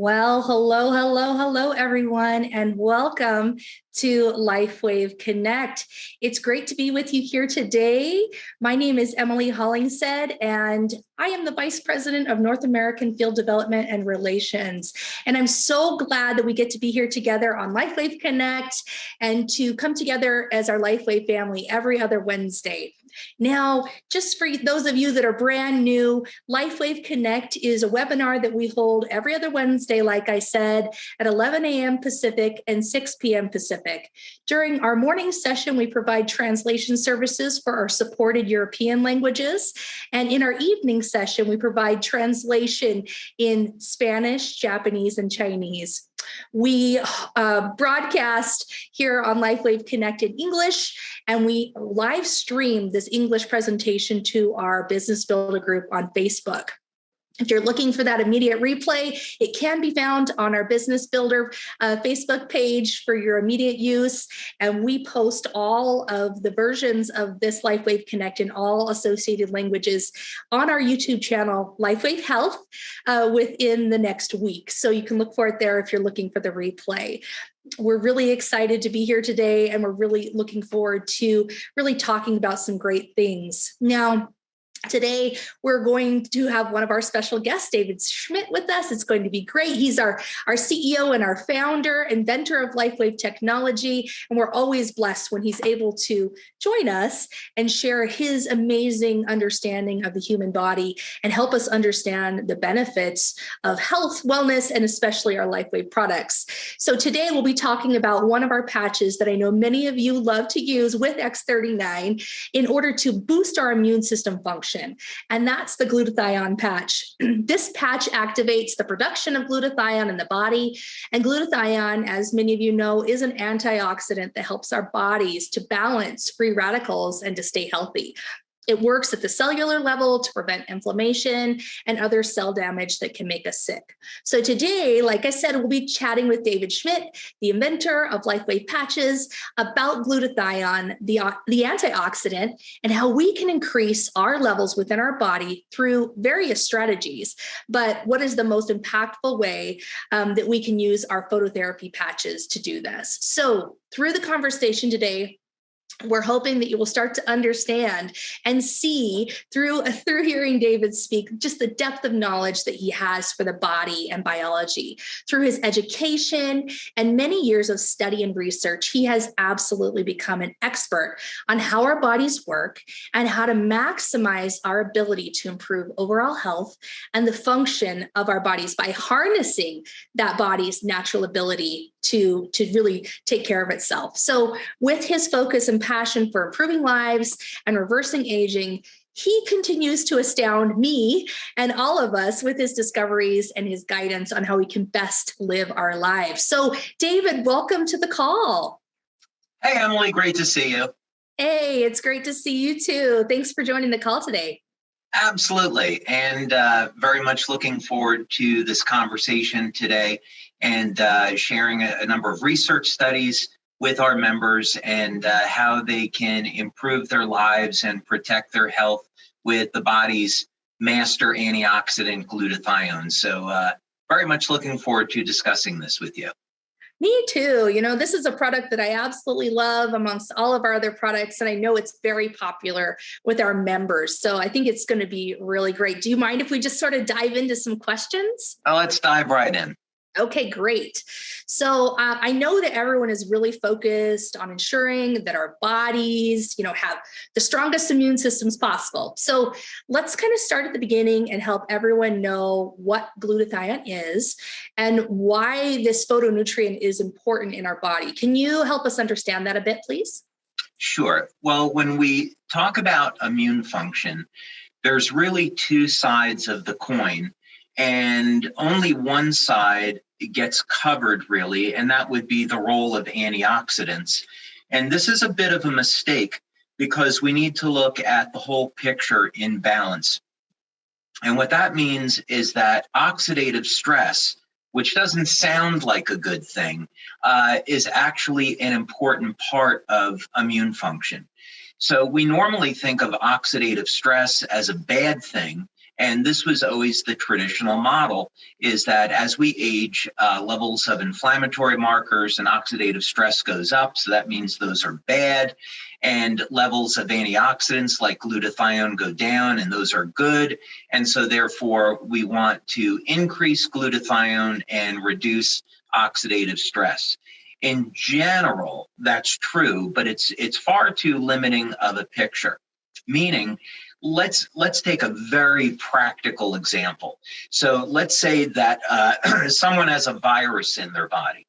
Well, hello, everyone, and welcome to LifeWave Connect. It's great to be with you here today. My name is Emily Hollingshead, and I am the Vice President of North American Field Development and Relations. And I'm so glad that we get to be here together on LifeWave Connect and to come together as our LifeWave family every other Wednesday. Now, just for those of you that are brand new, LifeWave Connect is a webinar that we hold every other Wednesday, like I said, at 11 a.m. Pacific and 6 p.m. Pacific. During our morning session, we provide translation services for our supported European languages. And in our evening session, we provide translation in Spanish, Japanese, and Chinese. We broadcast here on LifeWave Connect in English, and we live stream this English presentation to our Business Builder group on Facebook. If you're looking for that immediate replay, it can be found on our Business Builder Facebook page for your immediate use. And we post all of the versions of this LifeWave Connect in all associated languages on our YouTube channel, LifeWave Health, within the next week. So you can look for it there if you're looking for the replay. We're really excited to be here today, and we're really looking forward to really talking about some great things. Now, today, we're going to have one of our special guests, David Schmidt, with us. It's going to be great. He's our CEO and our founder, inventor of LifeWave technology, and we're always blessed when he's able to join us and share his amazing understanding of the human body and help us understand the benefits of health, wellness, and especially our LifeWave products. So today, we'll be talking about one of our patches that I know many of you love to use with X39 in order to boost our immune system function. And that's the glutathione patch. This patch activates the production of glutathione in the body. And glutathione, as many of you know, is an antioxidant that helps our bodies to balance free radicals and to stay healthy. It works at the cellular level to prevent inflammation and other cell damage that can make us sick. So today, like I said, we'll be chatting with David Schmidt, the inventor of LifeWave patches, about glutathione, the antioxidant, and how we can increase our levels within our body through various strategies. But what is the most impactful way that we can use our phototherapy patches to do this? So through the conversation today, we're hoping that you will start to understand and see through hearing David speak just the depth of knowledge that he has for the body and biology. Through his education and many years of study and research, he has absolutely become an expert on how our bodies work and how to maximize our ability to improve overall health and the function of our bodies by harnessing that body's natural ability to really take care of itself. So with his focus and passion for improving lives and reversing aging, he continues to astound me and all of us with his discoveries and his guidance on how we can best live our lives. So David, welcome to the call. Hey, Emily, great to see you. Hey, it's great to see you too. Thanks for joining the call today. Absolutely. And very much looking forward to this conversation today and sharing a number of research studies with our members and how they can improve their lives and protect their health with the body's master antioxidant glutathione. So very much looking forward to discussing this with you. Me too. You know, this is a product that I absolutely love amongst all of our other products, and I know it's very popular with our members. So I think it's going to be really great. Do you mind if we just sort of dive into some questions? Let's dive right in. Okay, great. So I know that everyone is really focused on ensuring that our bodies, have the strongest immune systems possible. So let's kind of start at the beginning and help everyone know what glutathione is and why this phytonutrient is important in our body. Can you help us understand that a bit, please? Sure. Well, when we talk about immune function, there's really two sides of the coin. And only one side gets covered, really, and that would be the role of antioxidants. And this is a bit of a mistake because we need to look at the whole picture in balance. And what that means is that oxidative stress, which doesn't sound like a good thing, is actually an important part of immune function. So we normally think of oxidative stress as a bad thing, And this was always the traditional model, is that as we age, levels of inflammatory markers and oxidative stress goes up. So that means those are bad. And levels of antioxidants like glutathione go down, and those are good. And so therefore, we want to increase glutathione and reduce oxidative stress. In general, that's true, but it's far too limiting of a picture. Meaning, let's take a very practical example. So let's say that someone has a virus in their body.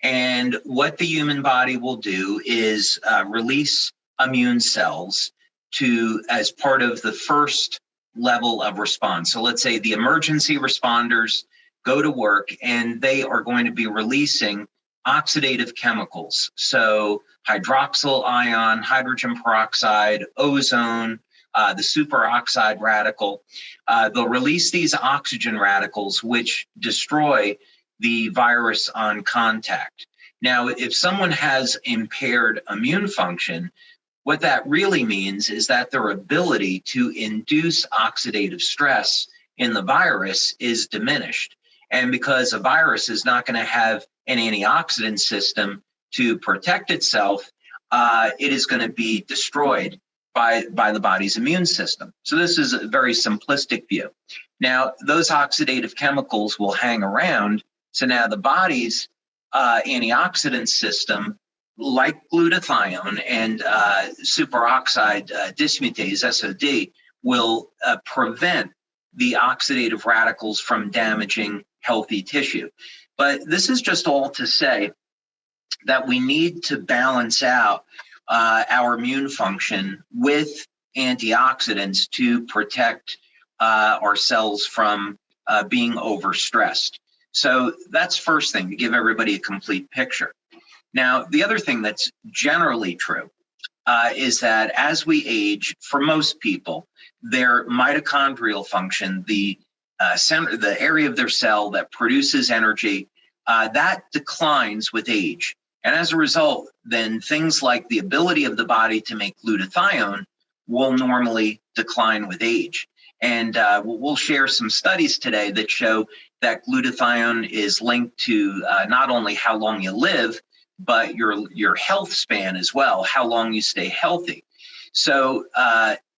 And what the human body will do is release immune cells as part of the first level of response. So let's say the emergency responders go to work, and they are going to be releasing oxidative chemicals. So hydroxyl ion, hydrogen peroxide, ozone, the superoxide radical. They'll release these oxygen radicals, which destroy the virus on contact. Now, if someone has impaired immune function, what that really means is that their ability to induce oxidative stress in the virus is diminished. And because a virus is not going to have an antioxidant system to protect itself, it is going to be destroyed by the body's immune system. So this is a very simplistic view. Now, those oxidative chemicals will hang around. So now the body's antioxidant system, like glutathione and superoxide dismutase, SOD, will prevent the oxidative radicals from damaging healthy tissue. But this is just all to say that we need to balance out our immune function with antioxidants to protect our cells from being overstressed. So that's first thing, to give everybody a complete picture. Now, the other thing that's generally true is that as we age, for most people, their mitochondrial function, the area of their cell that produces energy, that declines with age. And as a result, then things like the ability of the body to make glutathione will normally decline with age. And we'll share some studies today that show that glutathione is linked to not only how long you live, but your health span as well, how long you stay healthy. So,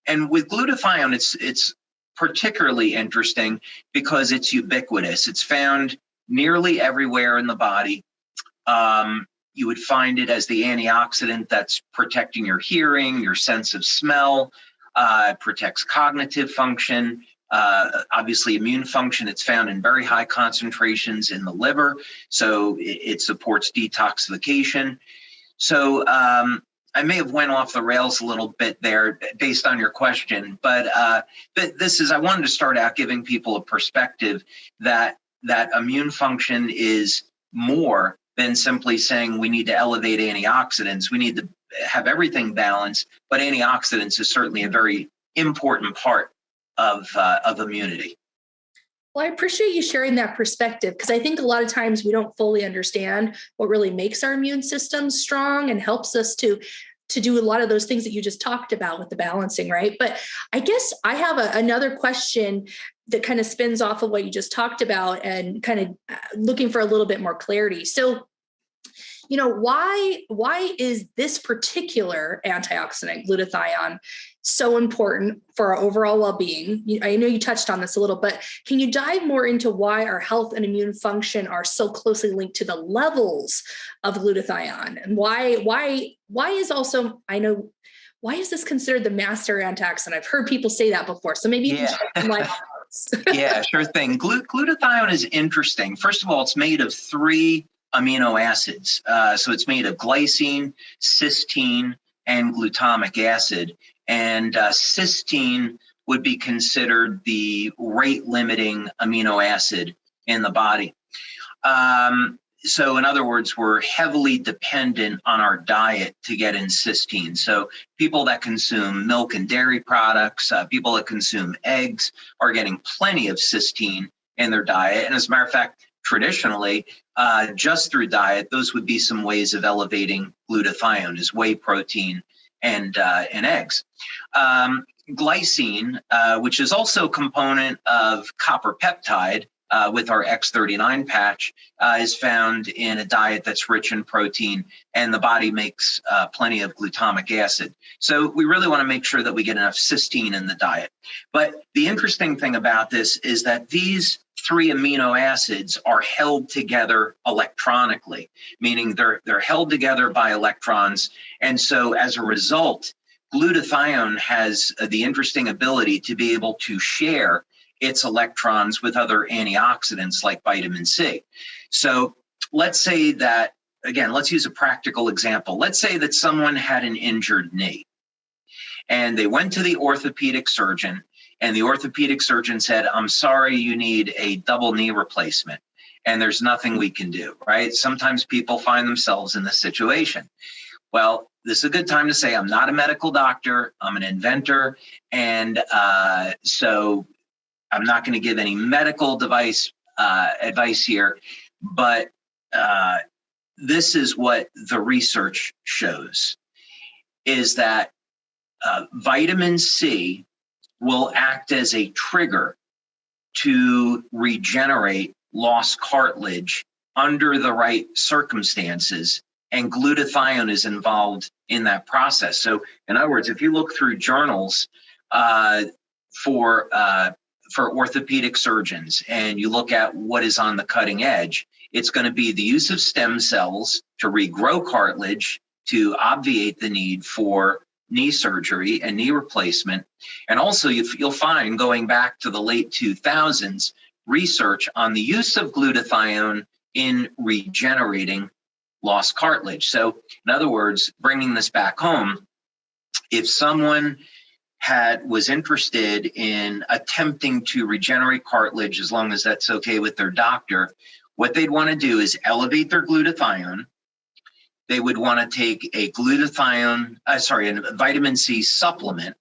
and with glutathione, it's particularly interesting because it's ubiquitous. It's found nearly everywhere in the body. You would find it as the antioxidant that's protecting your hearing, your sense of smell, protects cognitive function, obviously immune function. It's found in very high concentrations in the liver, so it supports detoxification. So I may have went off the rails a little bit there based on your question, but I wanted to start out giving people a perspective that immune function is more than simply saying we need to elevate antioxidants. We need to have everything balanced, but antioxidants is certainly a very important part of immunity. Well, I appreciate you sharing that perspective, because I think a lot of times we don't fully understand what really makes our immune system strong and helps us to do a lot of those things that you just talked about with the balancing, right? But I guess I have another question that kind of spins off of what you just talked about and kind of looking for a little bit more clarity. So, why is this particular antioxidant, glutathione, so important for our overall well-being? I know you touched on this a little, but can you dive more into why our health and immune function are so closely linked to the levels of glutathione, and why is this considered the master antioxidant? I've heard people say that before, so maybe you can share some light on this. Yeah, sure thing. Glutathione is interesting. First of all, it's made of 3 amino acids. So it's made of glycine, cysteine, and glutamic acid. And cysteine would be considered the rate-limiting amino acid in the body. So in other words, we're heavily dependent on our diet to get in cysteine. So people that consume milk and dairy products, people that consume eggs are getting plenty of cysteine in their diet. And as a matter of fact, traditionally, just through diet, those would be some ways of elevating glutathione, is whey protein and eggs. glycine, which is also a component of copper peptide with our X39 patch, is found in a diet that's rich in protein, and the body makes plenty of glutamic acid. So we really want to make sure that we get enough cysteine in the diet. But the interesting thing about this is that these 3 amino acids are held together electronically, meaning they're held together by electrons. And so as a result, glutathione has the interesting ability to be able to share its electrons with other antioxidants like vitamin C. So let's say that, again, let's use a practical example. Let's say that someone had an injured knee and they went to the orthopedic surgeon, and the orthopedic surgeon said, I'm sorry, you need a double knee replacement, and there's nothing we can do, right? Sometimes people find themselves in this situation. Well, this is a good time to say, I'm not a medical doctor, I'm an inventor, and so I'm not going to give any medical advice here, but this is what the research shows, is that vitamin C will act as a trigger to regenerate lost cartilage under the right circumstances, and glutathione is involved in that process. So in other words, if you look through journals for orthopedic surgeons and you look at what is on the cutting edge, it's going to be the use of stem cells to regrow cartilage to obviate the need for knee surgery and knee replacement. And also you'll find, going back to the late 2000s, research on the use of glutathione in regenerating lost cartilage. So in other words, bringing this back home, if someone was interested in attempting to regenerate cartilage, as long as that's okay with their doctor, what they'd want to do is elevate their glutathione. They would want to take a a vitamin C supplement,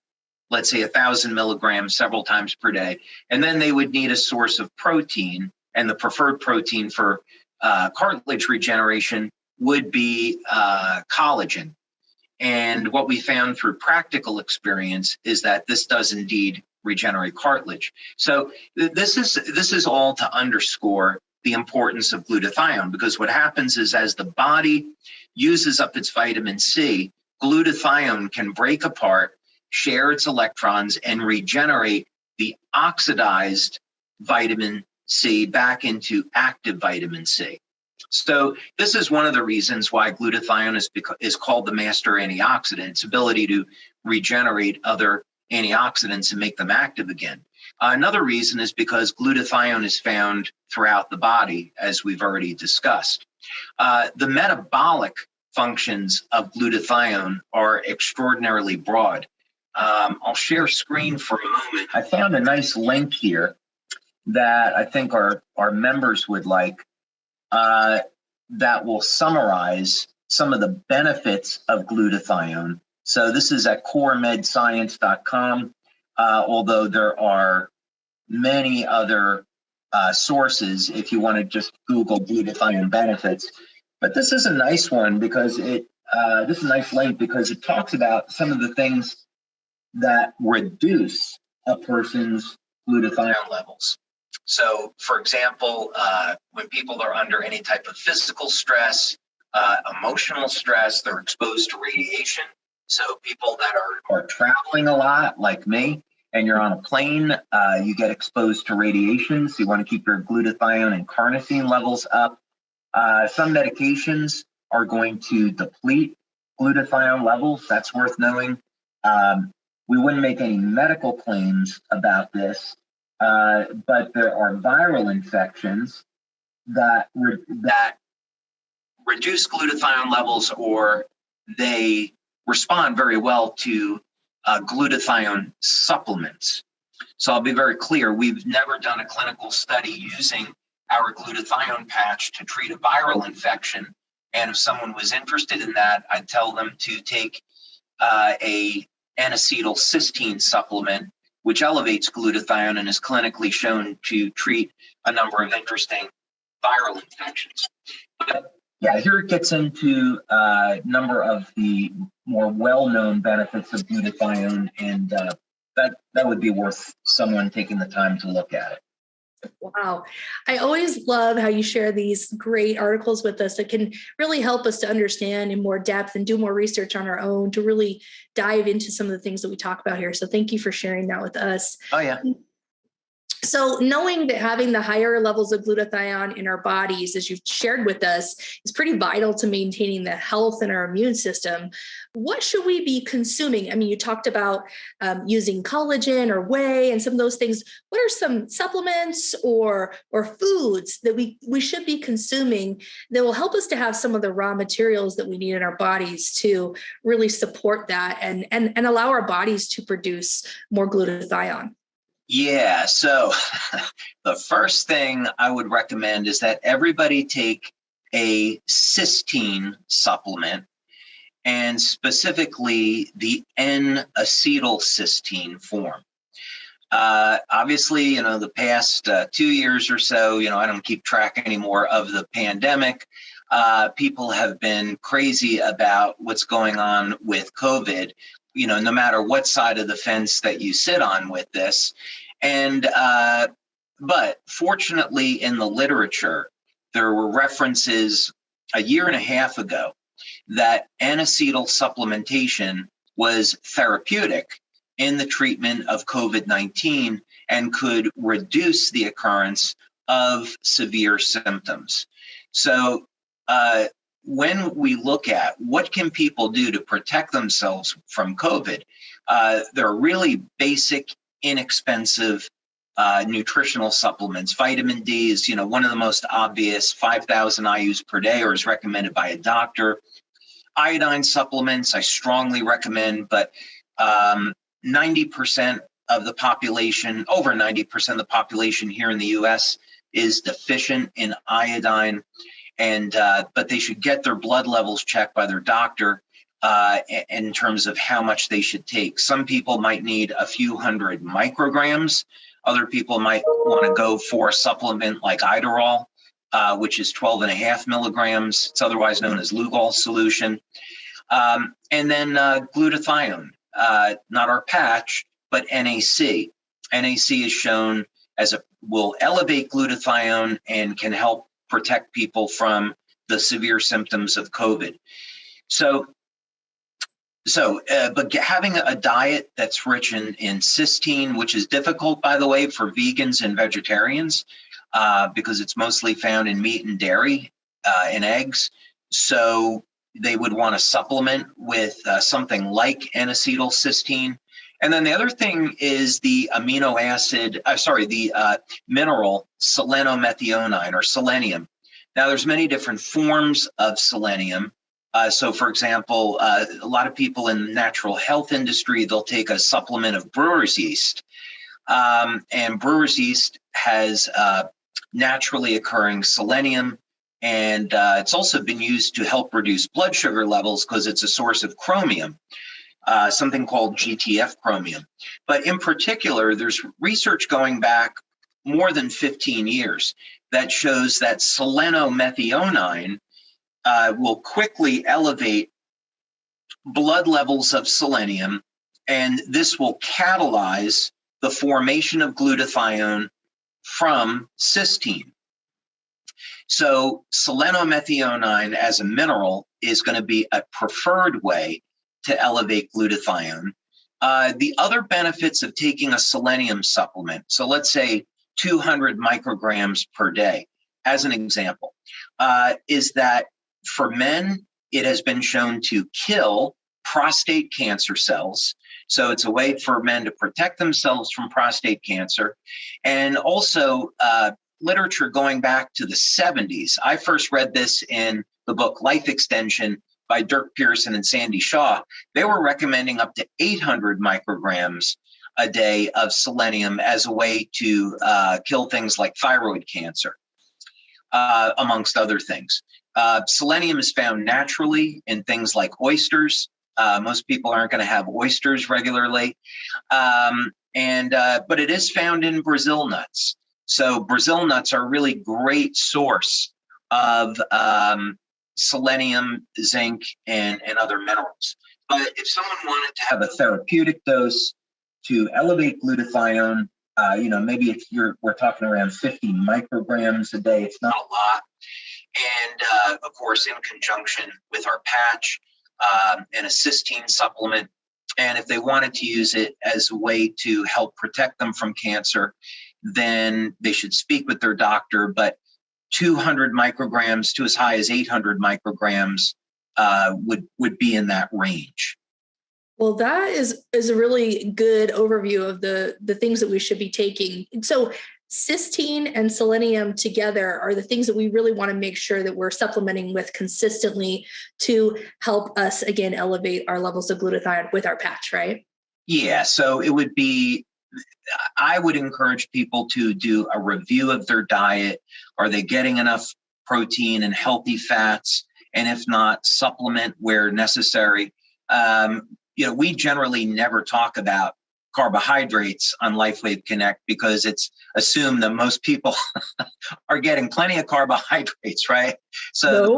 let's say 1,000 milligrams several times per day. And then they would need a source of protein, and the preferred protein for cartilage regeneration would be collagen. And what we found through practical experience is that this does indeed regenerate cartilage. So this is all to underscore the importance of glutathione, because what happens is, as the body uses up its vitamin C, glutathione can break apart, share its electrons, and regenerate the oxidized vitamin C back into active vitamin C. So this is one of the reasons why glutathione is called the master antioxidant, its ability to regenerate other antioxidants and make them active again. Another reason is because glutathione is found throughout the body, as we've already discussed. The metabolic functions of glutathione are extraordinarily broad. I'll share screen for a moment. I found a nice link here that I think our members would like, that will summarize some of the benefits of glutathione. So this is at coremedscience.com, although there are many other sources if you want to just Google glutathione benefits. But this is a nice one because this is a nice link because it talks about some of the things that reduce a person's glutathione levels. So, for example, when people are under any type of physical stress, emotional stress, they're exposed to radiation. So people that are traveling a lot, like me, and you're on a plane, you get exposed to radiation. So you want to keep your glutathione and carnosine levels up. Some medications are going to deplete glutathione levels. That's worth knowing. We wouldn't make any medical claims about this, but there are viral infections that reduce glutathione levels, or they respond very well to glutathione supplements. So I'll be very clear, we've never done a clinical study using our glutathione patch to treat a viral infection. And if someone was interested in that, I'd tell them to take a N-acetylcysteine supplement, which elevates glutathione and is clinically shown to treat a number of interesting viral infections. But yeah, here it gets into a number of the more well-known benefits of glutathione, and that would be worth someone taking the time to look at it. Wow. I always love how you share these great articles with us that can really help us to understand in more depth and do more research on our own to really dive into some of the things that we talk about here. So thank you for sharing that with us. Oh, yeah. So knowing that having the higher levels of glutathione in our bodies, as you've shared with us, is pretty vital to maintaining the health in our immune system. What should we be consuming? I mean, you talked about using collagen or whey and some of those things. What are some supplements or foods that we should be consuming that will help us to have some of the raw materials that we need in our bodies to really support that and allow our bodies to produce more glutathione? Yeah, so the first thing I would recommend is that everybody take a cysteine supplement, and specifically the N-acetylcysteine form. Obviously, the past 2 years or so, I don't keep track anymore of the pandemic. People have been crazy about what's going on with COVID, no matter what side of the fence that you sit on with this. And, but fortunately in the literature, there were references a year and a half ago that N-acetyl supplementation was therapeutic in the treatment of COVID-19 and could reduce the occurrence of severe symptoms. So, when we look at what can people do to protect themselves from COVID, there are really basic, inexpensive nutritional supplements. Vitamin D is, one of the most obvious, 5,000 IUs per day, or is recommended by a doctor. Iodine supplements, I strongly recommend, but 90% of the population, over 90% of the population here in the US is deficient in iodine. And but they should get their blood levels checked by their doctor in terms of how much they should take. Some people might need a few hundred micrograms. Other people might want to go for a supplement like Idorol, which is 12.5 milligrams. It's otherwise known as Lugol solution. And then glutathione, not our patch, but NAC. NAC is shown will elevate glutathione and can help protect people from the severe symptoms of COVID. But having a diet that's rich in cysteine, which is difficult, by the way, for vegans and vegetarians, because it's mostly found in meat and dairy and eggs. So they would want to supplement with something like N-acetylcysteine. And then the other thing is the mineral selenomethionine, or selenium. Now, there's many different forms of selenium. So, for example, a lot of people in the natural health industry, they'll take a supplement of brewer's yeast. And brewer's yeast has naturally occurring selenium. And it's also been used to help reduce blood sugar levels because it's a source of chromium. Something called GTF chromium. But in particular, there's research going back more than 15 years that shows that selenomethionine will quickly elevate blood levels of selenium, and this will catalyze the formation of glutathione from cysteine. So selenomethionine as a mineral is going to be a preferred way to elevate glutathione. The other benefits of taking a selenium supplement, so let's say 200 micrograms per day, as an example, is that for men, it has been shown to kill prostate cancer cells. So it's a way for men to protect themselves from prostate cancer. And also literature going back to the 70s. I first read this in the book Life Extension by Dirk Pearson and Sandy Shaw. They were recommending up to 800 micrograms a day of selenium as a way to kill things like thyroid cancer, amongst other things. Selenium is found naturally in things like oysters. Most people aren't going to have oysters regularly. But it is found in Brazil nuts. So Brazil nuts are a really great source of selenium, zinc, and other minerals. But if someone wanted to have a therapeutic dose, to elevate glutathione. Maybe we're talking around 50 micrograms a day. It's not a lot. And of course, in conjunction with our patch and a cysteine supplement. And if they wanted to use it as a way to help protect them from cancer, then they should speak with their doctor. But 200 micrograms to as high as 800 micrograms would be in that range. Well, that is a really good overview of the things that we should be taking. So cysteine and selenium together are the things that we really want to make sure that we're supplementing with consistently to help us, again, elevate our levels of glutathione with our patch, right? Yeah, so I would encourage people to do a review of their diet. Are they getting enough protein and healthy fats? And if not, supplement where necessary. We generally never talk about carbohydrates on LifeWave Connect because it's assumed that most people are getting plenty of carbohydrates, right? So the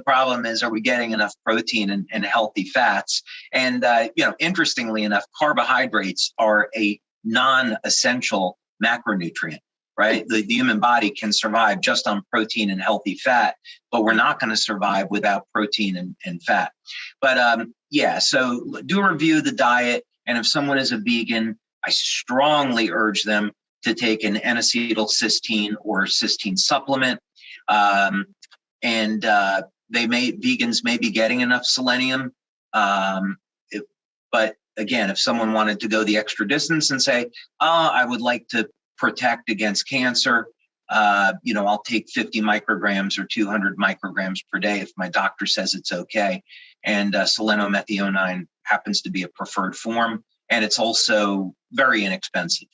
problem is, are we getting enough protein and healthy fats? And interestingly enough, carbohydrates are a non-essential macronutrient. Right? The human body can survive just on protein and healthy fat, but we're not going to survive without protein and fat. But so do a review of the diet. And if someone is a vegan, I strongly urge them to take an N-acetylcysteine or cysteine supplement. Vegans may be getting enough selenium. But again, if someone wanted to go the extra distance and say, I would like to protect against cancer, I'll take 50 micrograms or 200 micrograms per day if my doctor says it's okay. And selenomethionine happens to be a preferred form, and it's also very inexpensive.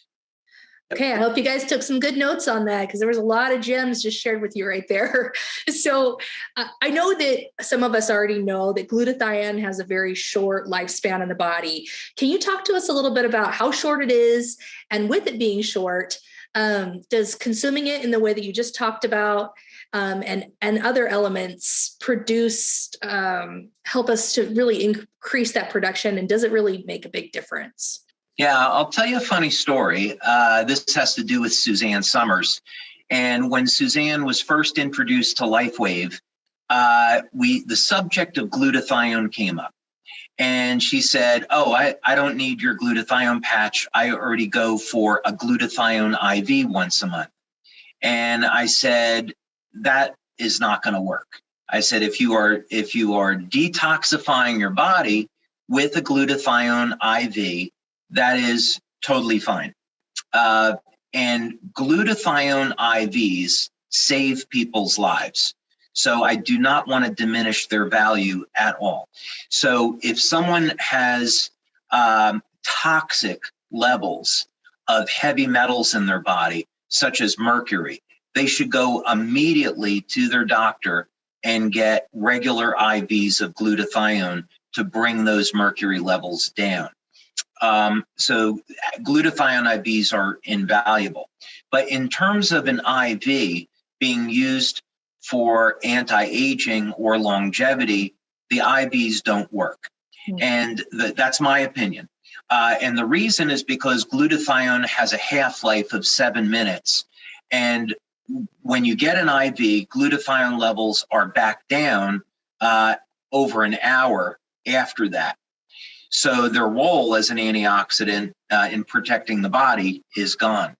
Okay, I hope you guys took some good notes on that because there was a lot of gems just shared with you right there. So I know that some of us already know that glutathione has a very short lifespan in the body. Can you talk to us a little bit about how short it is? And with it being short, does consuming it in the way that you just talked about and other elements help us to really increase that production? And does it really make a big difference? Yeah, I'll tell you a funny story. This has to do with Suzanne Summers. And when Suzanne was first introduced to LifeWave, the subject of glutathione came up. And she said, I don't need your glutathione patch. I already go for a glutathione IV once a month. And I said, that is not going to work. I said, if you are detoxifying your body with a glutathione IV, that is totally fine. And glutathione IVs save people's lives. So I do not want to diminish their value at all. So if someone has toxic levels of heavy metals in their body, such as mercury, they should go immediately to their doctor and get regular IVs of glutathione to bring those mercury levels down. So glutathione IVs are invaluable. But in terms of an IV being used for anti-aging or longevity, the IVs don't work. Mm-hmm. And that's my opinion. And the reason is because glutathione has a half-life of 7 minutes. And when you get an IV, glutathione levels are back down over an hour after that. So their role as an antioxidant in protecting the body is gone.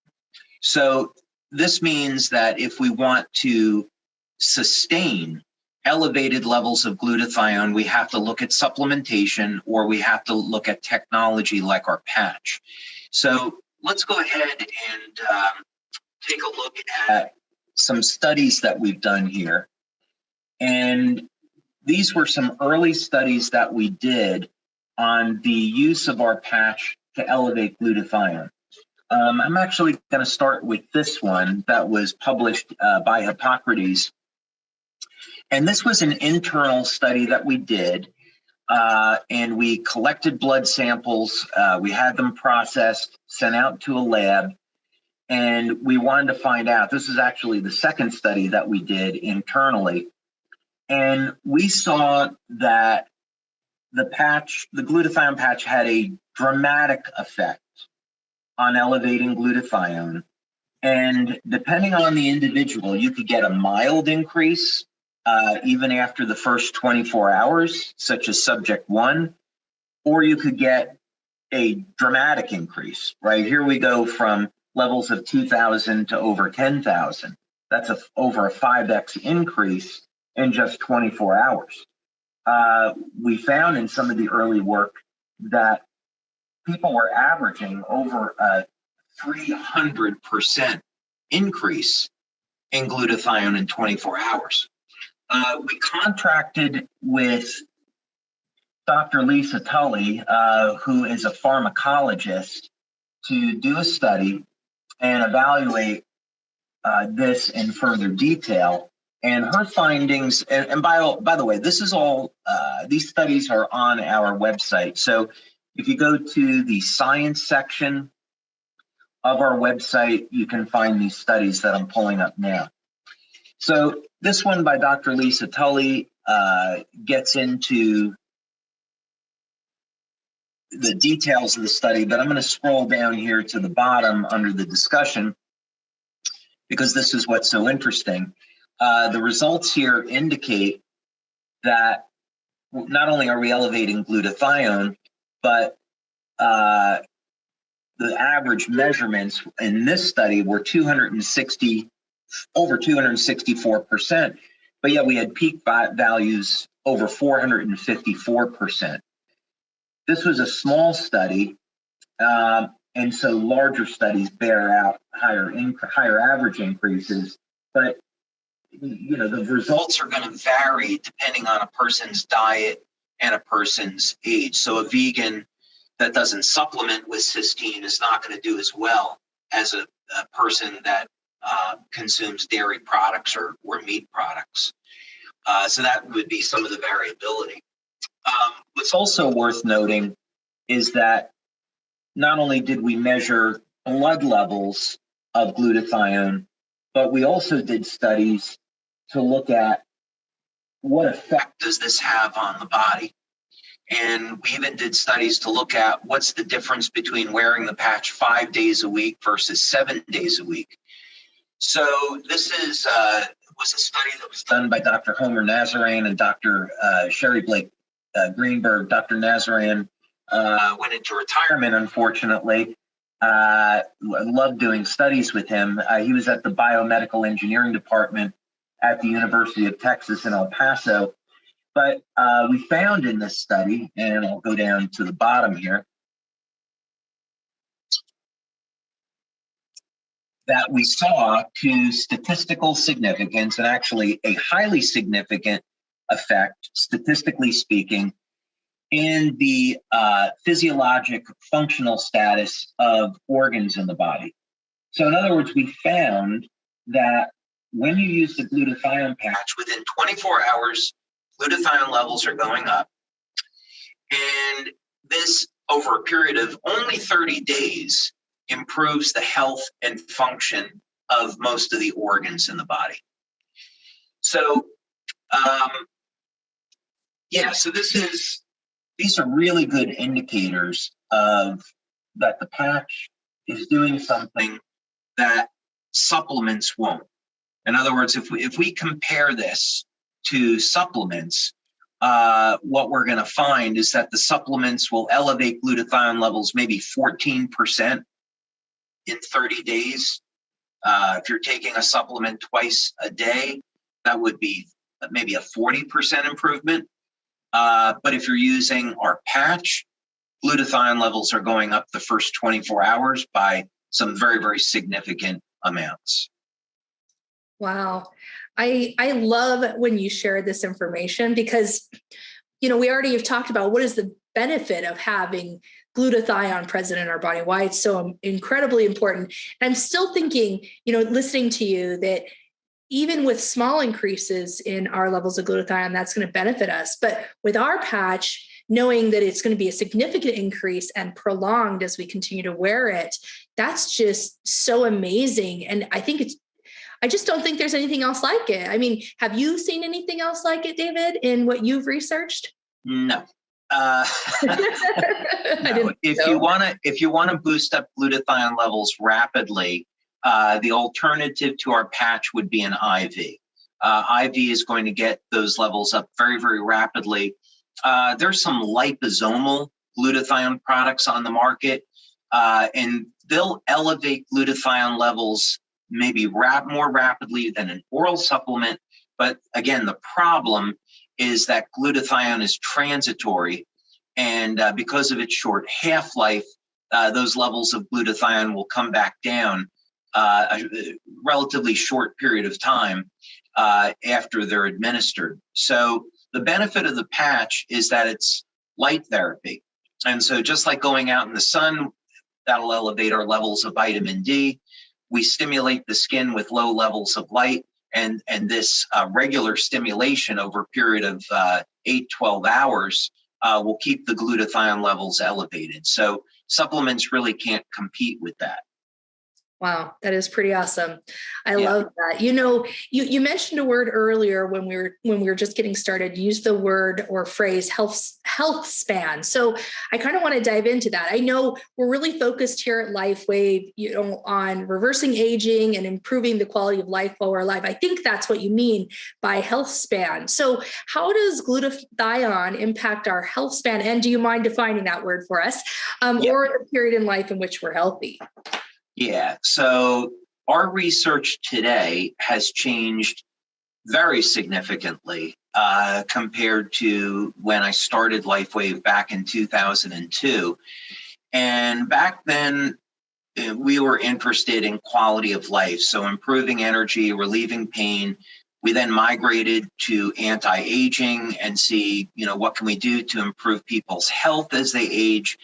So this means that if we want to sustain elevated levels of glutathione, we have to look at supplementation or we have to look at technology like our patch. So let's go ahead and take a look at some studies that we've done here. And these were some early studies that we did on the use of our patch to elevate glutathione. I'm actually going to start with this one that was published by Hippocrates. And this was an internal study that we did. And we collected blood samples. We had them processed, sent out to a lab. And we wanted to find out, this is actually the second study that we did internally. And we saw that the glutathione patch had a dramatic effect on elevating glutathione. And depending on the individual, you could get a mild increase even after the first 24 hours, such as subject 1, or you could get a dramatic increase. Right here we go from levels of 2,000 to over 10,000. That's over a 5x increase in just 24 hours. We found in some of the early work that people were averaging over a 300% increase in glutathione in 24 hours. We contracted with Dr. Lisa Tully, who is a pharmacologist, to do a study and evaluate this in further detail. And her findings, and by the way, this is all, these studies are on our website. So if you go to the science section of our website, you can find these studies that I'm pulling up now. So this one by Dr. Lisa Tully gets into the details of the study, but I'm going to scroll down here to the bottom under the discussion because this is what's so interesting. The results here indicate that not only are we elevating glutathione, but the average measurements in this study were over 264%, but yet we had peak values over 454%. This was a small study, and so larger studies bear out higher average increases, but the results are going to vary depending on a person's diet and a person's age. So a vegan that doesn't supplement with cysteine is not going to do as well as a person that consumes dairy products or meat products. So that would be some of the variability. What's also worth noting is that not only did we measure blood levels of glutathione, but we also did studies to look at what effect does this have on the body. And we even did studies to look at what's the difference between wearing the patch 5 days a week versus 7 days a week. So this was a study that was done by Dr. Homer Nazarian and Dr. Sherry Blake Greenberg. Dr. Nazarian went into retirement, unfortunately. I loved doing studies with him. He was at the biomedical engineering department at the University of Texas in El Paso. But we found in this study, and I'll go down to the bottom here, that we saw to statistical significance and actually a highly significant effect, statistically speaking, in the physiologic functional status of organs in the body. So in other words, we found that when you use the glutathione patch, within 24 hours, glutathione levels are going up. And this, over a period of only 30 days, improves the health and function of most of the organs in the body. So, so these are really good indicators of that the patch is doing something that supplements won't. In other words, if we compare this to supplements, what we're going to find is that the supplements will elevate glutathione levels maybe 14% in 30 days. If you're taking a supplement twice a day, that would be maybe a 40% improvement. But if you're using our patch, glutathione levels are going up the first 24 hours by some very, very significant amounts. Wow. I love when you share this information because, we already have talked about what is the benefit of having glutathione present in our body, why it's so incredibly important. And I'm still thinking, listening to you, that even with small increases in our levels of glutathione, that's going to benefit us. But with our patch, knowing that it's going to be a significant increase and prolonged as we continue to wear it, that's just so amazing. And I just don't think there's anything else like it. I mean, have you seen anything else like it, David, in what you've researched? No. No, if you want to boost up glutathione levels rapidly, the alternative to our patch would be an IV. IV is going to get those levels up very, very rapidly. There's some liposomal glutathione products on the market, and they'll elevate glutathione levels maybe more rapidly than an oral supplement. But again, the problem is that glutathione is transitory, and because of its short half-life, those levels of glutathione will come back down a relatively short period of time after they're administered. So the benefit of the patch is that it's light therapy. And so just like going out in the sun, that'll elevate our levels of vitamin D. We stimulate the skin with low levels of light, and this regular stimulation over a period of 8-12 hours will keep the glutathione levels elevated. So supplements really can't compete with that. Wow, that is pretty awesome. I love that. You know, you mentioned a word earlier when we were just getting started. Use the word or phrase health span. So I kind of want to dive into that. I know we're really focused here at LifeWave, you know, on reversing aging and improving the quality of life while we're alive. I think that's what you mean by health span. So how does glutathione impact our health span? And do you mind defining that word for us, or the period in life in which we're healthy? Yeah, so our research today has changed very significantly compared to when I started LifeWave back in 2002. And back then, we were interested in quality of life, so improving energy, relieving pain. We then migrated to anti-aging and see, you know, what can we do to improve people's health as they age.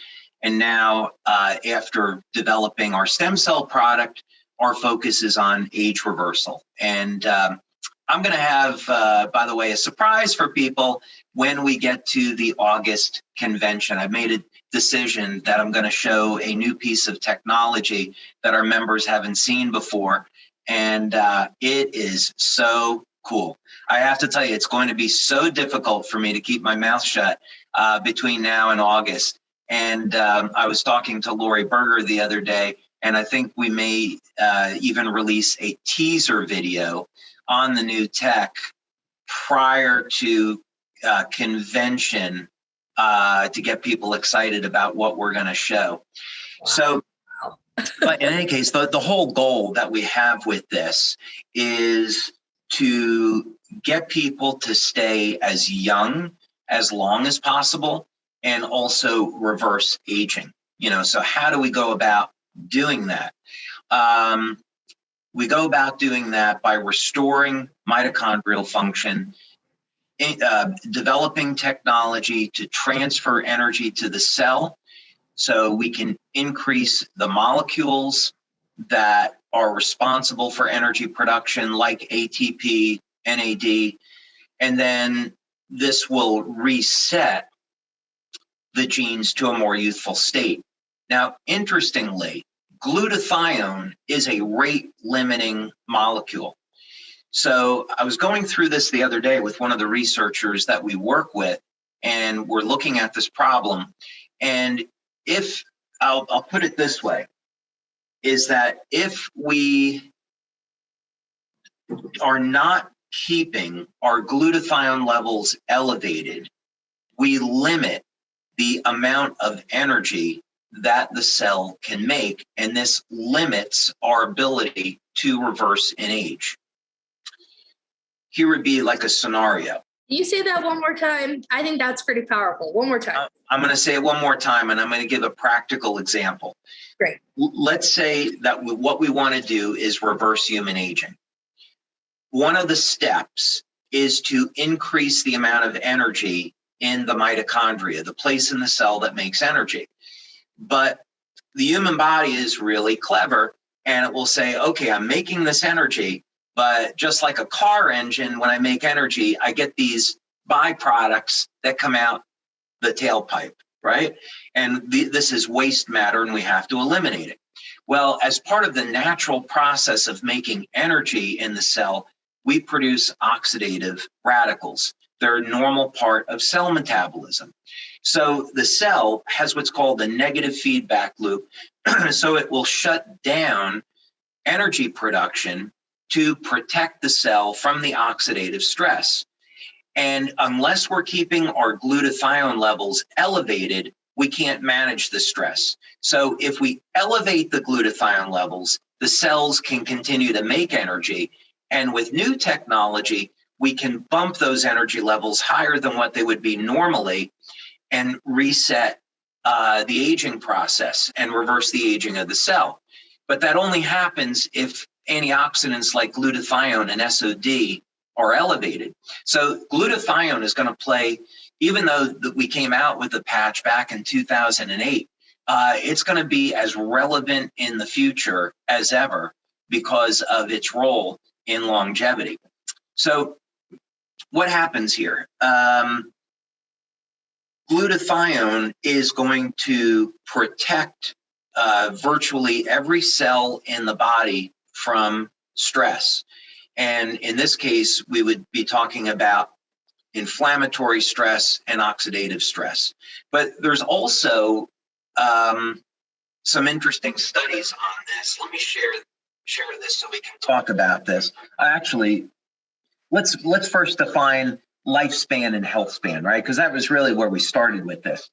And now, after developing our stem cell product, our focus is on age reversal. And I'm going to have, by the way, a surprise for people when we get to the August convention. I've made a decision that I'm going to show a new piece of technology that our members haven't seen before. And it is so cool. I have to tell you, it's going to be so difficult for me to keep my mouth shut between now and August. And I was talking to Lori Berger the other day, and I think we may even release a teaser video on the new tech prior to convention to get people excited about what we're going to show. Wow. So, but in any case, the whole goal that we have with this is to get people to stay as young as long as possible, and also reverse aging. You know, so how do we go about doing that? We go about doing that by restoring mitochondrial function, developing technology to transfer energy to the cell, so we can increase the molecules that are responsible for energy production, like ATP, NAD, and then this will reset the genes to a more youthful state. Now, interestingly, glutathione is a rate-limiting molecule. So I was going through this the other day with one of the researchers that we work with, and we're looking at this problem. And if, I'll put it this way, is that if we are not keeping our glutathione levels elevated, we limit the amount of energy that the cell can make, and this limits our ability to reverse in age. Here would be like a scenario. Can you say that one more time? I think that's pretty powerful. One more time. I'm going to say it one more time, and I'm going to give a practical example. Great. Let's say that what we want to do is reverse human aging. One of the steps is to increase the amount of energy in the mitochondria, the place in the cell that makes energy. But the human body is really clever, and it will say, okay, I'm making this energy, but just like a car engine, when I make energy, I get these byproducts that come out the tailpipe, right? And this is waste matter, and we have to eliminate it. Well, as part of the natural process of making energy in the cell, we produce oxidative radicals. They're a normal part of cell metabolism. So the cell has what's called a negative feedback loop. So it will shut down energy production to protect the cell from the oxidative stress. And unless we're keeping our glutathione levels elevated, we can't manage the stress. So if we elevate the glutathione levels, the cells can continue to make energy. And with new technology, we can bump those energy levels higher than what they would be normally and reset the aging process and reverse the aging of the cell. But that only happens if antioxidants like glutathione and SOD are elevated. So glutathione is going to play, even though we came out with the patch back in 2008, it's going to be as relevant in the future as ever because of its role in longevity. So what happens here? Glutathione is going to protect virtually every cell in the body from stress. And in this case, we would be talking about inflammatory stress and oxidative stress. But there's also some interesting studies on this. Let me share this so we can talk about this. Actually, let's first define lifespan and health span, right? Because that was really where we started with this.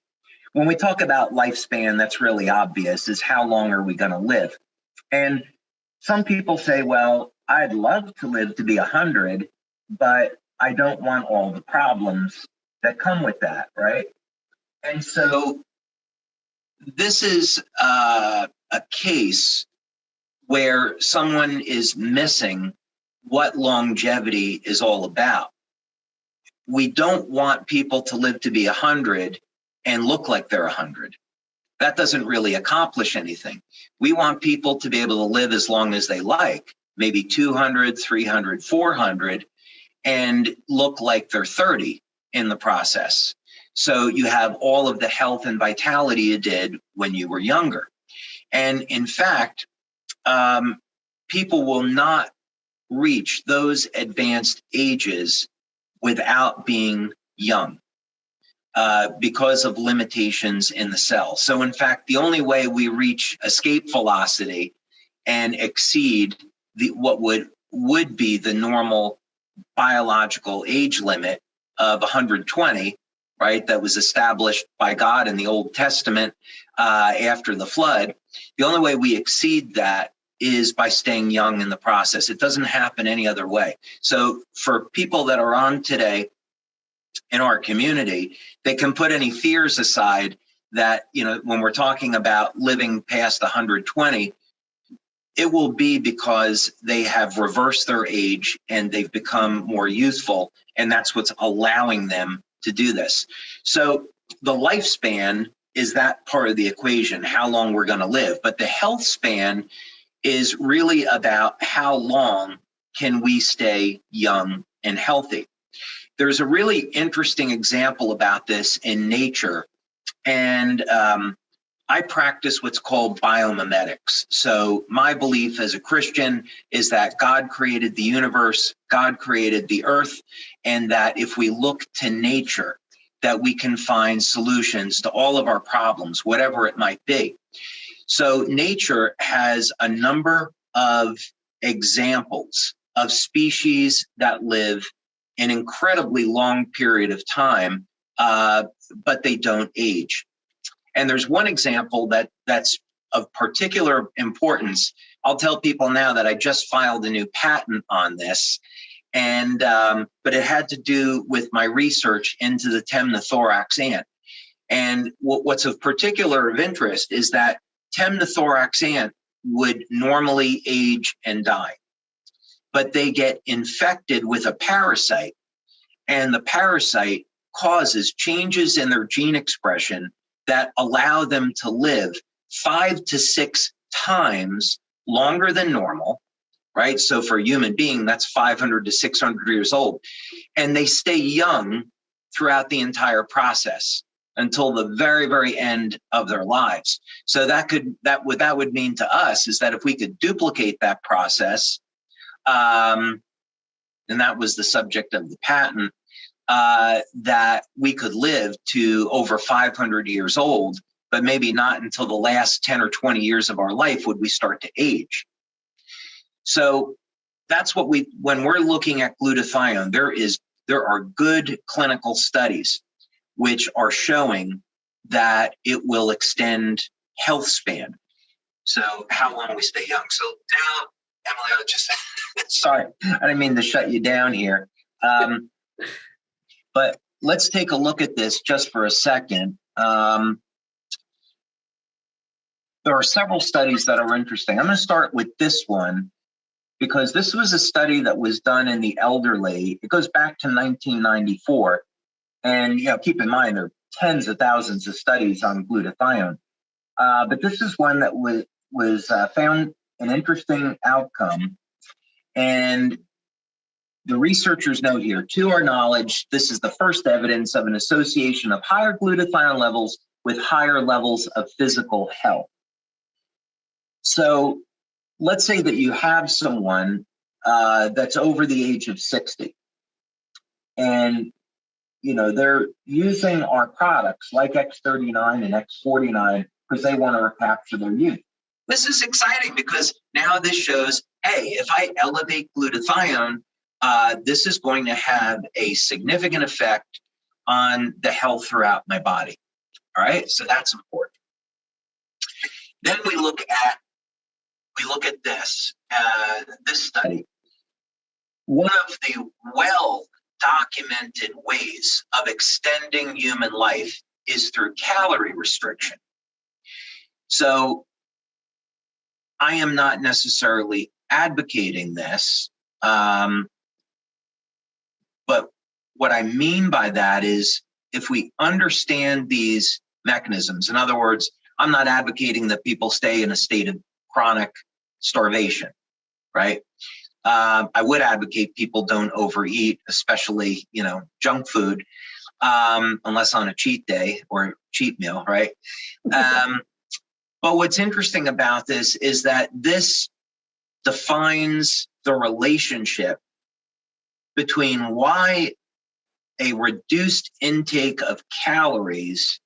When we talk about lifespan, that's really obvious, is how long are we going to live? And some people say, well, I'd love to live to be 100, but I don't want all the problems that come with that, right? And so this is a case where someone is missing what longevity is all about. We don't want people to live to be 100 and look like they're 100. That doesn't really accomplish anything. We want people to be able to live as long as they like, maybe 200, 300, 400, and look like they're 30 in the process. So you have all of the health and vitality you did when you were younger. And in fact, people will not reach those advanced ages without being young because of limitations in the cell. So in fact, the only way we reach escape velocity and exceed what would be the normal biological age limit of 120, right, that was established by God in the Old Testament after the flood, the only way we exceed that is by staying young in the process. It doesn't happen any other way. So for people that are on today in our community, they can put any fears aside that, when we're talking about living past 120, it will be because they have reversed their age and they've become more youthful, and that's what's allowing them to do this. So the lifespan is that part of the equation, how long we're going to live. But the health span is really about how long can we stay young and healthy. There's a really interesting example about this in nature, and I practice what's called biomimetics. So my belief as a Christian is that God created the universe, God created the earth, and that if we look to nature, that we can find solutions to all of our problems, whatever it might be. So nature has a number of examples of species that live an incredibly long period of time, but they don't age. And there's one example that's of particular importance. I'll tell people now that I just filed a new patent on this, and but it had to do with my research into the temnothorax ant. And what's of particular of interest is that temnothorax ant would normally age and die, but they get infected with a parasite, and the parasite causes changes in their gene expression that allow them to live 5 to 6 times longer than normal, right? So for a human being, that's 500 to 600 years old. And they stay young throughout the entire process until the very, very end of their lives. So that would mean to us is that if we could duplicate that process, and that was the subject of the patent, that we could live to over 500 years old, but maybe not until the last 10 or 20 years of our life would we start to age. So that's what when we're looking at glutathione, there are good clinical studies which are showing that it will extend health span. So how long we stay young. So now, Emily, I just, sorry, I didn't mean to shut you down here. But let's take a look at this just for a second. There are several studies that are interesting. I'm going to start with this one because this was a study that was done in the elderly. It goes back to 1994. And keep in mind, there are tens of thousands of studies on glutathione. But this is one that was found an interesting outcome. And the researchers note here, to our knowledge, this is the first evidence of an association of higher glutathione levels with higher levels of physical health. So let's say that you have someone that's over the age of 60, and they're using our products like X39 and X49 because they want to recapture their youth. This is exciting because now this shows, hey, if I elevate glutathione, this is going to have a significant effect on the health throughout my body. All right, so that's important. Then we look at this study. One of the well-documented ways of extending human life is through calorie restriction. So I am not necessarily advocating this, but what I mean by that is if we understand these mechanisms, in other words, I'm not advocating that people stay in a state of chronic starvation, right? I would advocate people don't overeat, especially, junk food, unless on a cheat day or cheat meal, right? But what's interesting about this is that this defines the relationship between why a reduced intake of calories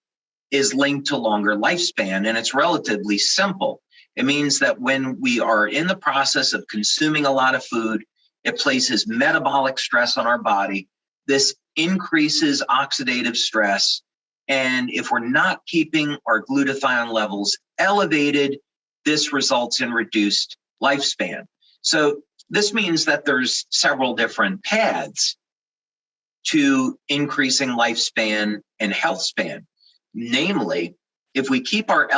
is linked to longer lifespan. And it's relatively simple. It means that when we are in the process of consuming a lot of food, it places metabolic stress on our body. This increases oxidative stress. And if we're not keeping our glutathione levels elevated, this results in reduced lifespan. So this means that there's several different paths to increasing lifespan and health span. Namely, if we keep our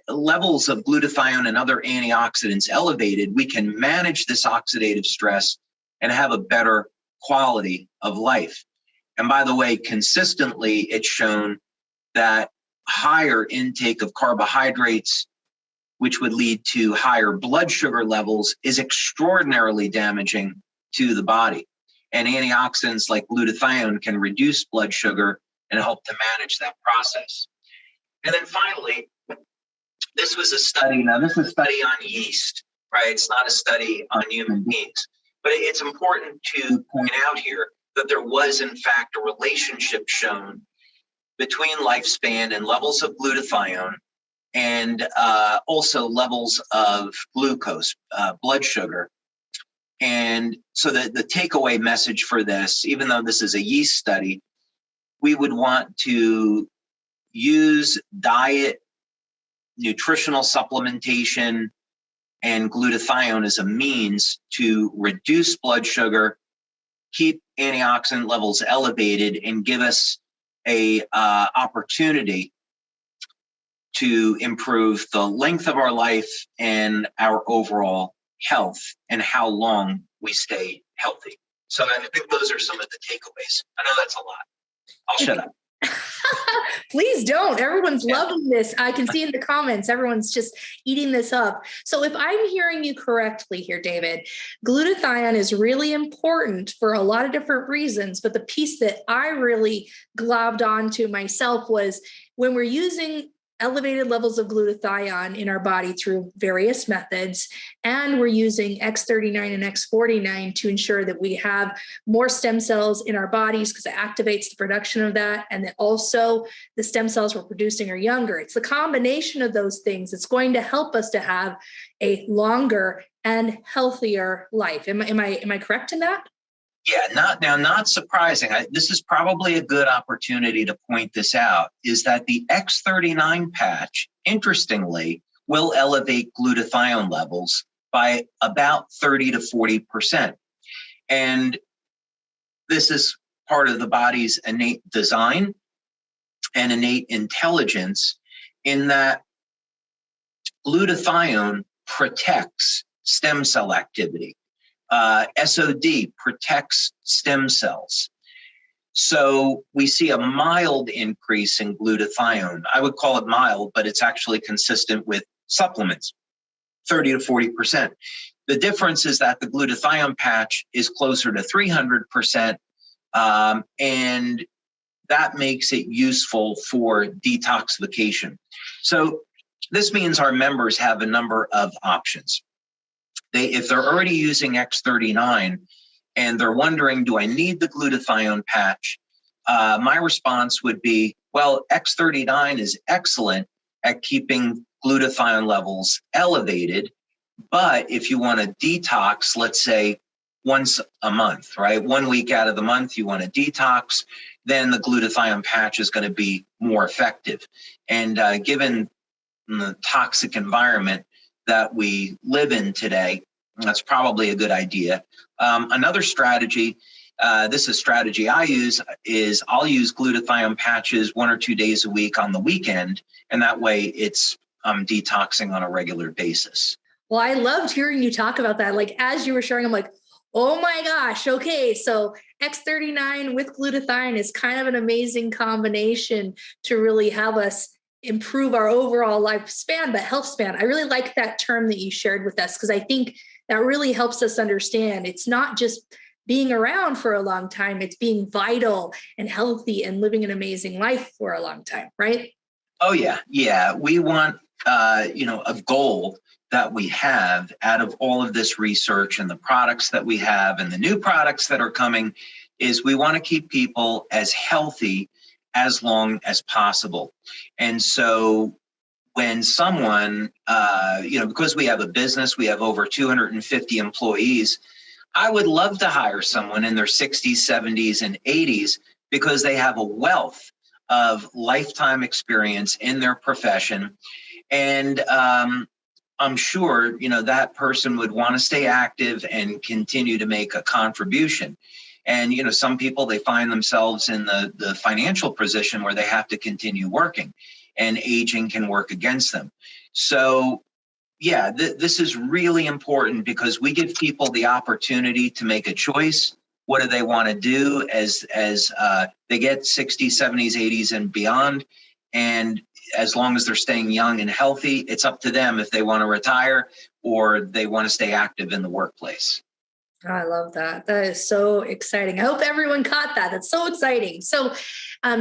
levels of glutathione and other antioxidants elevated, we can manage this oxidative stress and have a better quality of life. And by the way, consistently, it's shown that higher intake of carbohydrates, which would lead to higher blood sugar levels, is extraordinarily damaging to the body. And antioxidants like glutathione can reduce blood sugar and help to manage that process. And then finally, this was a study. Now, this is a study on yeast, right? It's not a study on human beings. But it's important to point out here that there was, in fact, a relationship shown between lifespan and levels of glutathione and also levels of glucose, blood sugar. And so the takeaway message for this, even though this is a yeast study, we would want to use diet, nutritional supplementation, and glutathione as a means to reduce blood sugar, keep antioxidant levels elevated, and give us a opportunity to improve the length of our life and our overall health and how long we stay healthy. So I think those are some of the takeaways. I know that's a lot. I'll shut up. Please don't. Everyone's loving this. I can see in the comments, everyone's just eating this up. So if I'm hearing you correctly here, David, glutathione is really important for a lot of different reasons. But the piece that I really globbed onto myself was when we're using elevated levels of glutathione in our body through various methods. And we're using X39 and X49 to ensure that we have more stem cells in our bodies because it activates the production of that. And that also the stem cells we're producing are younger. It's the combination of those things that's going to help us to have a longer and healthier life. Am I correct in that? Yeah, not surprising. This is probably a good opportunity to point this out, is that the X39 patch, interestingly, will elevate glutathione levels by about 30 to 40%. And this is part of the body's innate design and innate intelligence in that glutathione protects stem cell activity. SOD protects stem cells. So we see a mild increase in glutathione. I would call it mild, but it's actually consistent with supplements, 30 to 40%. The difference is that the glutathione patch is closer to 300%, and that makes it useful for detoxification. So this means our members have a number of options. If they're already using X39 and they're wondering, do I need the glutathione patch? My response would be, well, X39 is excellent at keeping glutathione levels elevated. But if you want to detox, let's say once a month, right? 1 week out of the month, you want to detox, then the glutathione patch is going to be more effective. And given the toxic environment that we live in today, that's probably a good idea. Another strategy, this is a strategy I use, is I'll use glutathione patches 1 or 2 days a week on the weekend, and that way it's detoxing on a regular basis. Well, I loved hearing you talk about that. Like, as you were sharing, I'm like, oh my gosh, okay, so X39 with glutathione is kind of an amazing combination to really help us improve our overall lifespan, but health span. I really like that term that you shared with us, because I think that really helps us understand it's not just being around for a long time, it's being vital and healthy and living an amazing life for a long time, right? Oh, yeah. Yeah. We want, a goal that we have out of all of this research and the products that we have and the new products that are coming is we want to keep people as healthy as long as possible. And so when someone, because we have a business, we have over 250 employees, I would love to hire someone in their 60s, 70s, and 80s because they have a wealth of lifetime experience in their profession. And I'm sure, that person would want to stay active and continue to make a contribution. And, some people, they find themselves in the financial position where they have to continue working, and aging can work against them. So, yeah, this is really important because we give people the opportunity to make a choice. What do they want to do as they get 60s, 70s, 80s, and beyond? And as long as they're staying young and healthy, it's up to them if they want to retire or they want to stay active in the workplace. I love that. That is so exciting. I hope everyone caught that. That's so exciting. So,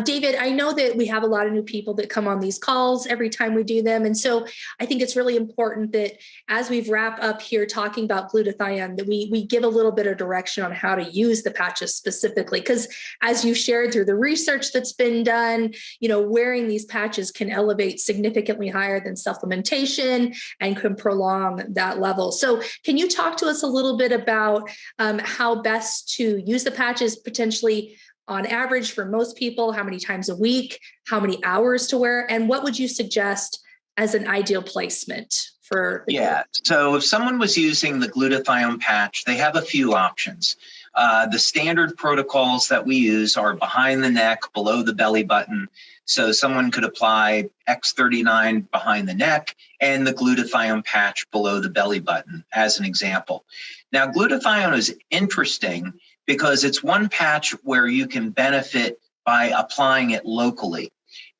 David, I know that we have a lot of new people that come on these calls every time we do them. And so I think it's really important that as we've wrapped up here talking about glutathione, that we give a little bit of direction on how to use the patches specifically. Because as you shared through the research that's been done, wearing these patches can elevate significantly higher than supplementation and can prolong that level. So can you talk to us a little bit about how best to use the patches potentially on average for most people, how many times a week, how many hours to wear, and what would you suggest as an ideal placement for? Yeah, so if someone was using the glutathione patch, they have a few options. The standard protocols that we use are behind the neck, below the belly button. So someone could apply X39 behind the neck and the glutathione patch below the belly button as an example. Now, glutathione is interesting because it's one patch where you can benefit by applying it locally.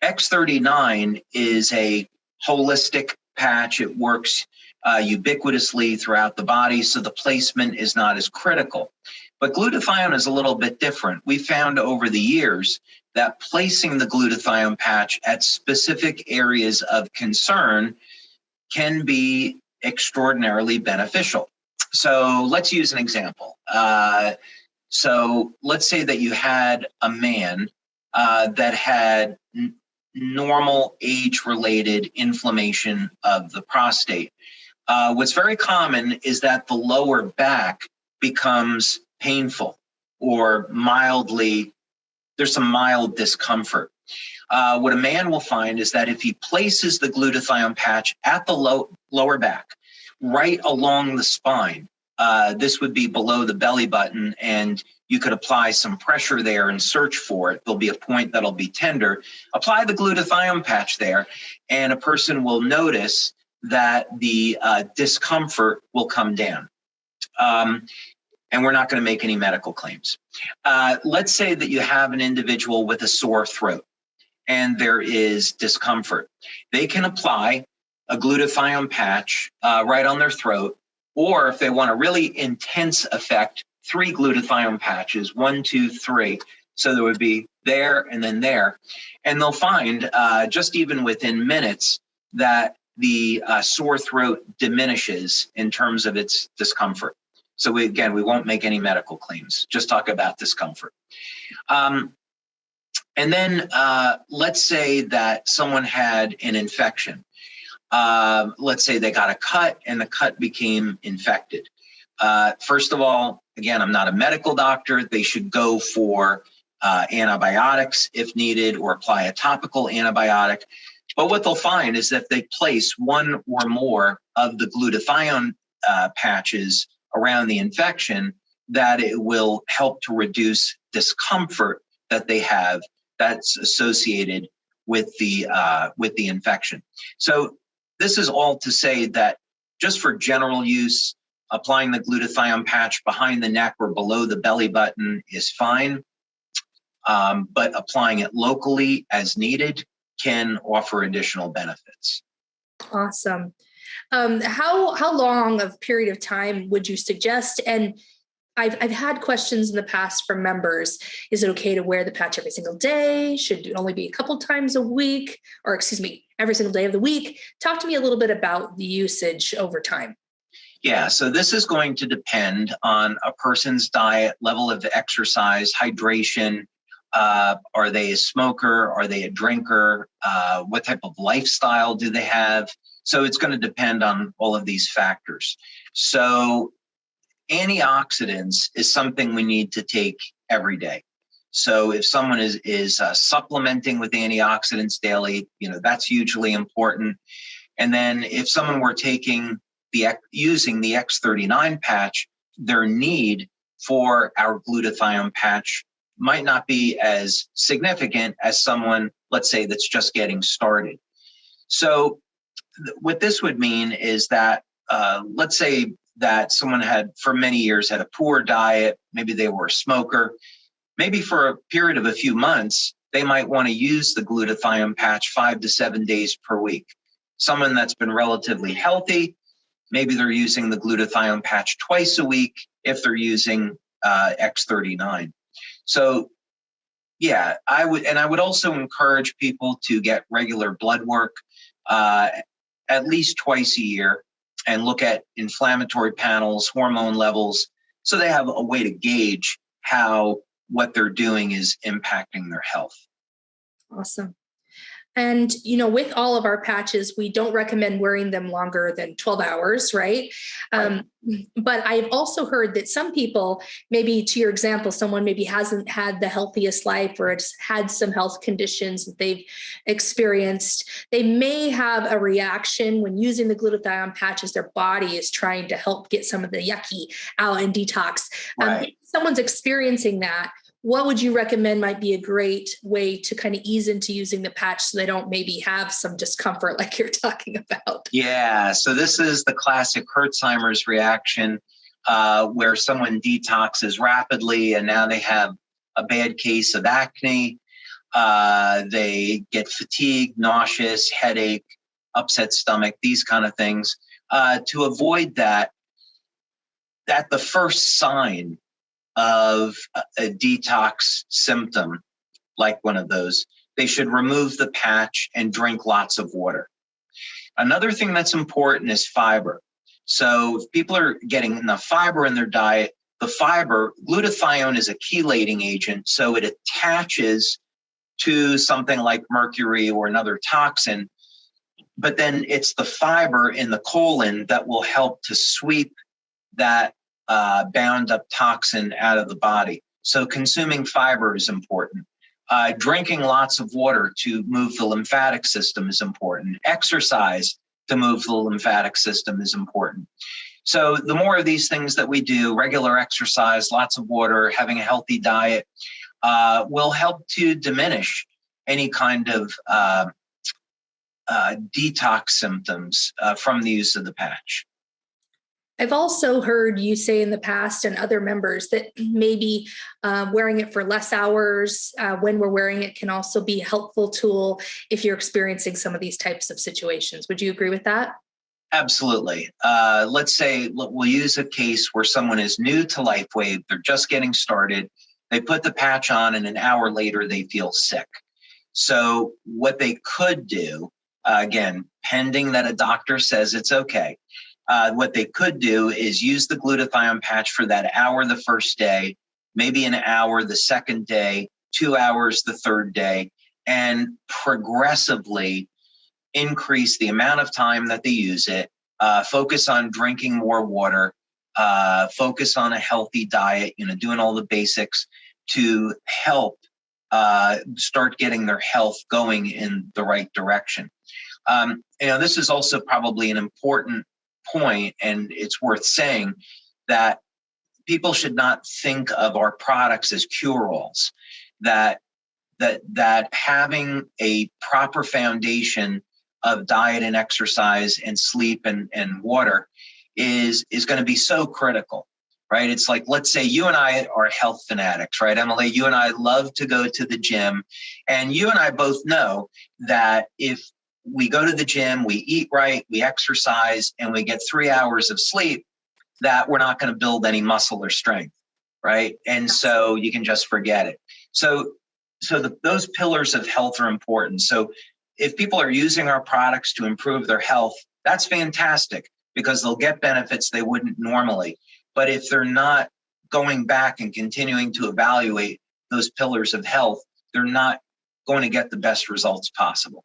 X39 is a holistic patch. It works ubiquitously throughout the body, so the placement is not as critical. But glutathione is a little bit different. We found over the years that placing the glutathione patch at specific areas of concern can be extraordinarily beneficial. So let's use an example. So let's say that you had a man that had normal age-related inflammation of the prostate. What's very common is that the lower back becomes painful or there's some mild discomfort. What a man will find is that if he places the glutathione patch at the lower back, right along the spine, this would be below the belly button, and you could apply some pressure there and search for it. There'll be a point that'll be tender. Apply the glutathione patch there, and a person will notice that the discomfort will come down. And we're not going to make any medical claims. Let's say that you have an individual with a sore throat and there is discomfort. They can apply a glutathione patch right on their throat, or if they want a really intense effect, 3 glutathione patches, 1, 2, 3. So there would be there and then there. And they'll find just even within minutes that the sore throat diminishes in terms of its discomfort. So we won't make any medical claims, just talk about discomfort. And then let's say that someone had an infection. Let's say they got a cut and the cut became infected. First of all, again, I'm not a medical doctor. They should go for antibiotics if needed, or apply a topical antibiotic. But what they'll find is that if they place 1 or more of the glutathione patches around the infection, that it will help to reduce discomfort that they have that's associated with the infection. So this is all to say that just for general use, applying the glutathione patch behind the neck or below the belly button is fine, but applying it locally as needed can offer additional benefits. Awesome. How long of period of time would you suggest? And I've had questions in the past from members. Is it okay to wear the patch every single day? Should it only be a couple times a week? Or every single day of the week? Talk to me a little bit about the usage over time. Yeah, so this is going to depend on a person's diet, level of exercise, hydration. Are they a smoker? Are they a drinker? What type of lifestyle do they have? So it's going to depend on all of these factors. So antioxidants is something we need to take every day. So if someone is supplementing with antioxidants daily, that's hugely important. And then if someone were using the X39 patch, their need for our glutathione patch might not be as significant as someone, let's say, that's just getting started. So what this would mean is that, let's say that someone for many years had a poor diet, maybe they were a smoker, maybe for a period of a few months, they might want to use the glutathione patch 5 to 7 days per week. Someone that's been relatively healthy, maybe they're using the glutathione patch twice a week if they're using X39. So yeah, I would also encourage people to get regular blood work at least twice a year and look at inflammatory panels, hormone levels, so they have a way to gauge how what they're doing is impacting their health. Awesome. And, with all of our patches, we don't recommend wearing them longer than 12 hours, right? But I've also heard that some people, maybe to your example, someone maybe hasn't had the healthiest life or has had some health conditions that they've experienced. They may have a reaction when using the glutathione patches. Their body is trying to help get some of the yucky out and detox. If someone's experiencing that, what would you recommend might be a great way to kind of ease into using the patch so they don't maybe have some discomfort like you're talking about? Yeah, so this is the classic Herxheimer's reaction where someone detoxes rapidly and now they have a bad case of acne. They get fatigued, nauseous, headache, upset stomach, these kind of things. to avoid that, at the first sign of a detox symptom, like one of those, they should remove the patch and drink lots of water. Another thing that's important is fiber. So if people are getting enough fiber in their diet, the fiber, glutathione is a chelating agent, so it attaches to something like mercury or another toxin, but then it's the fiber in the colon that will help to sweep that bound up toxin out of the body. So consuming fiber is important. Drinking lots of water to move the lymphatic system is important. Exercise to move the lymphatic system is important. So the more of these things that we do, regular exercise, lots of water, having a healthy diet, will help to diminish any kind of detox symptoms from the use of the patch. I've also heard you say in the past and other members that maybe wearing it for less hours when we're wearing it can also be a helpful tool if you're experiencing some of these types of situations. Would you agree with that? Absolutely. Let's say we'll use a case where someone is new to LifeWave. They're just getting started. They put the patch on and an hour later they feel sick. So what they could do, again, pending that a doctor says it's okay, what they could do is use the glutathione patch for that hour the first day, maybe an hour the second day, 2 hours the third day, and progressively increase the amount of time that they use it, focus on drinking more water, focus on a healthy diet, doing all the basics to help start getting their health going in the right direction. This is also probably an important point, and it's worth saying that people should not think of our products as cure-alls, that having a proper foundation of diet and exercise and sleep and water is going to be so critical, right? It's like, let's say you and I are health fanatics, right, Emily? You and I love to go to the gym, and you and I both know that if we go to the gym, we eat right, we exercise, and we get 3 hours of sleep, that we're not going to build any muscle or strength, right? And so you can just forget it. So those pillars of health are important. So if people are using our products to improve their health, that's fantastic because they'll get benefits they wouldn't normally. But if they're not going back and continuing to evaluate those pillars of health, they're not going to get the best results possible.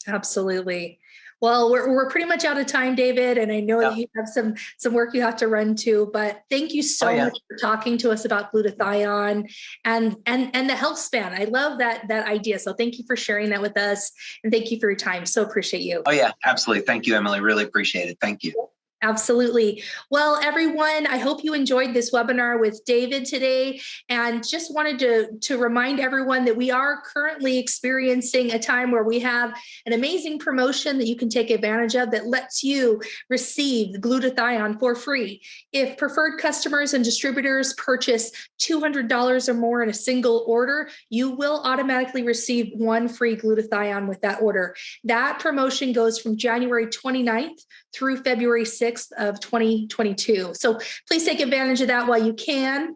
Absolutely. Well, we're pretty much out of time, David, and I know that you have some work you have to run to, but thank you so much for talking to us about glutathione and the health span. I love that idea. So thank you for sharing that with us, and thank you for your time. So appreciate you. Oh yeah, absolutely. Thank you, Emily. Really appreciate it. Thank you. Absolutely. Well, everyone, I hope you enjoyed this webinar with David today, and just wanted to remind everyone that we are currently experiencing a time where we have an amazing promotion that you can take advantage of that lets you receive glutathione for free. If preferred customers and distributors purchase $200 or more in a single order, you will automatically receive one free glutathione with that order. That promotion goes from January 29th through February 6th of 2022. So please take advantage of that while you can.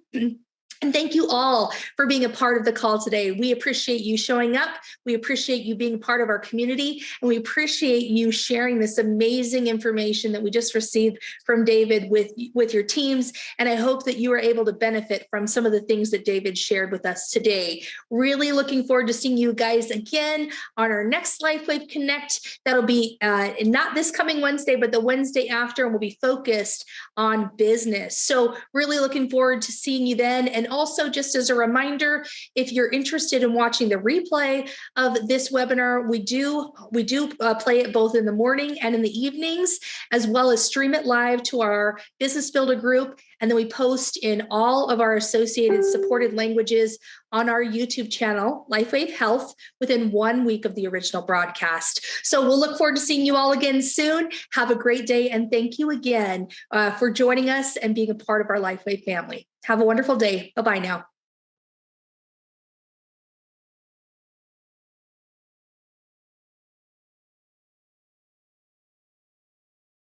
And thank you all for being a part of the call today. We appreciate you showing up. We appreciate you being part of our community. And we appreciate you sharing this amazing information that we just received from David with your teams. And I hope that you are able to benefit from some of the things that David shared with us today. Really looking forward to seeing you guys again on our next LifeWave Connect. That'll be not this coming Wednesday, but the Wednesday after, and we'll be focused on business. So really looking forward to seeing you then. And also, just as a reminder, if you're interested in watching the replay of this webinar, we do play it both in the morning and in the evenings, as well as stream it live to our Business Builder group. And then we post in all of our associated supported languages on our YouTube channel, LifeWave Health, within 1 week of the original broadcast. So we'll look forward to seeing you all again soon. Have a great day. And thank you again for joining us and being a part of our LifeWave family. Have a wonderful day. Bye-bye now.